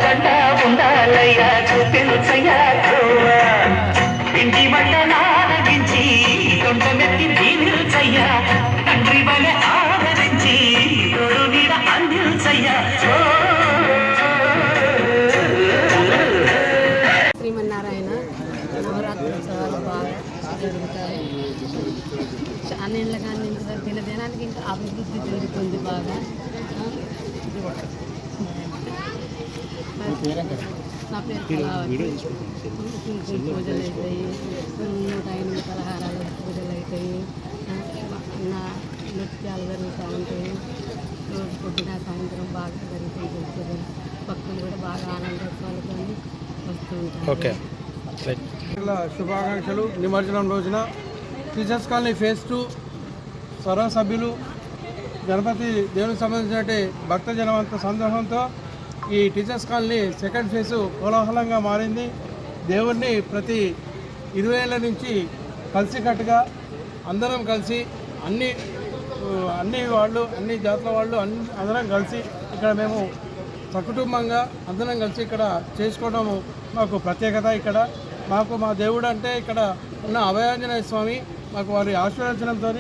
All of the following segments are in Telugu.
గంట ఉండాలయ్యా చూపించయ్యా ఇంటి వంట నారగించి తొంటమెత్తి దీవించయ్యా తండ్రి వలె ఆదరించి తోడు మీద అందించయ్యా. శ్రీమన్నారాయణ నవరాత్రోత్సవాలు బాగా జరుగుతాయి. చాలా ఏళ్ళ కానీ ఇంకా దినదినానికి ఇంకా అభివృద్ధి జరుగుతుంది బాగా. నా పేరు పూజలు అవుతాయి, 108 పలహారాలు పూజలు అవుతాయి, నా నృత్యాలు జరుగుతూ ఉంటాయి. రోజు పొద్దున సాయంత్రం బాగా జరుగుతుంది. భక్తులు కూడా బాగా ఆనందోత్సవాలతో వస్తూ ఉంటారు. శుభాకాంక్షలు. నిమజ్జనం రోజున టీచర్స్ కాలనీ ఫేజ్ 2 సర్వసభ్యులు గణపతి దేవునికి సంబంధించిన భక్తజనవంత సందర్భంతో ఈ టీచర్స్ కాలనీ సెకండ్ ఫేజు కోలాహలంగా మారింది. దేవుణ్ణి ప్రతి 20 ఏళ్ళ నుంచి కలిసికట్టుగా అందరం కలిసి అన్ని వాళ్ళు అన్ని జాతుల వాళ్ళు అందరం కలిసి ఇక్కడ మేము సకుటుంబంగా అందరం కలిసి ఇక్కడ చేసుకోవడం మాకు ప్రత్యేకత. ఇక్కడ మాకు మా దేవుడు అంటే ఇక్కడ ఉన్న అభయాంజనేయ స్వామి మాకు వారి ఆశీర్వచనంతో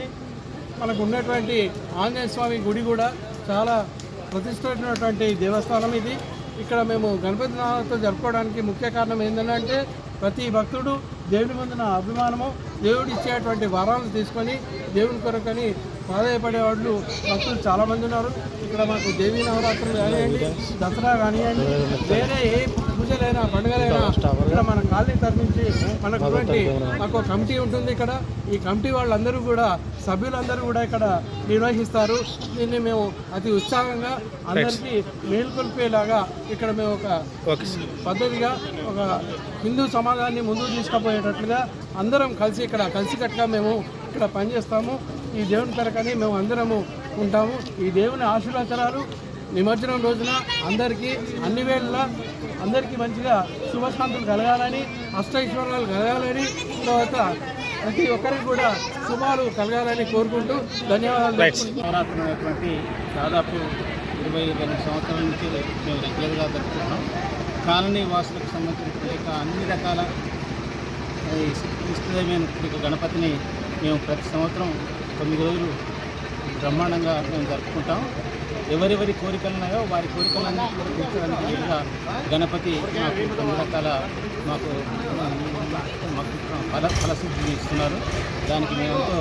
మనకు ఉన్నటువంటి ఆంజనేయ స్వామి గుడి కూడా చాలా ప్రతిష్ఠితమైనటువంటి దేవస్థానం ఇది. ఇక్కడ మేము గణపతి నామాలతో జరుపుకోవడానికి ముఖ్య కారణం ఏంటంటే ప్రతి భక్తుడు దేవుని ముందున అభిమానము, దేవుడు ఇచ్చేటువంటి వరాలను తీసుకొని దేవుని కొరకని ప్రాధాయపడే వాళ్ళు భక్తులు చాలామంది ఉన్నారు. ఇక్కడ మాకు దేవీ నవరాత్రులు కానివ్వండి, దసరా కానివ్వండి, వేరే ఏ పూజలైనా పండుగలైనా ఇక్కడ మన కాలనీ తరఫు నుంచి మాకు కమిటీ ఉంటుంది. ఇక్కడ ఈ కమిటీ వాళ్ళందరూ కూడా సభ్యులందరూ కూడా ఇక్కడ నిర్వహిస్తారు. దీన్ని మేము అతి ఉత్సాహంగా అందరికీ మేల్కొల్పేలాగా ఇక్కడ మేము ఒక పద్ధతిగా ఒక హిందూ సమాజాన్ని ముందుకు తీసుకుపోయేటట్లుగా అందరం కలిసి ఇక్కడ కలిసికట్టుగా మేము ఇక్కడ పనిచేస్తాము. ఈ దేవుని కొరకని మేము అందరము ఉంటాము. ఈ దేవుని ఆశీర్వచనాలు నిమజ్జనం రోజున అందరికీ అన్ని వేళలా అందరికీ మంచిగా శుభశాంతులు కలగాలని, అష్టైశ్వర్యాలు కలగాలని, తర్వాత ప్రతి ఒక్కరికి కూడా శుభాలు కలగాలని కోరుకుంటూ ధన్యవాదాలు. నవరాత్రులు అనేటువంటి దాదాపు 22 సంవత్సరాల నుంచి మేము రెగ్యులర్గా జరుపుకుంటున్నాం. కాలనీ వాసులకు సంబంధించినటువంటి అన్ని రకాల ఇష్టదైన గణపతిని మేము ప్రతి సంవత్సరం 9 రోజులు బ్రహ్మాండంగా మేము జరుపుకుంటాం. ఎవరెవరి కోరికలు ఉన్నాయో వారి కోరికలన్నీ కూడా తీర్చడానికి వీలుగా గణపతి మాకు 9 రకాల మాకు ఫలసిద్ధిని ఇస్తున్నారు. దానికి మేము ఎంతో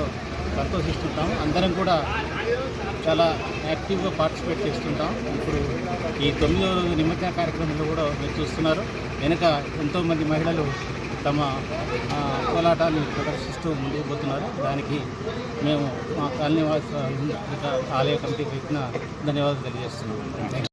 సంతోషిస్తుంటాము. అందరం కూడా చాలా యాక్టివ్గా పార్టిసిపేట్ చేస్తుంటాం. ఇప్పుడు ఈ 9వ రోజు నిమజ్జన కార్యక్రమంలో కూడా మీరు చూస్తున్నారు. వెనుక ఎంతోమంది మహిళలు తమ కోలాటాన్ని ప్రదర్శిస్తూ ముందుకు పోతున్నారు. దానికి మేము మా కాలనీ ఆలయ కమిటీకి ధన్యవాదాలు తెలియజేస్తున్నాం.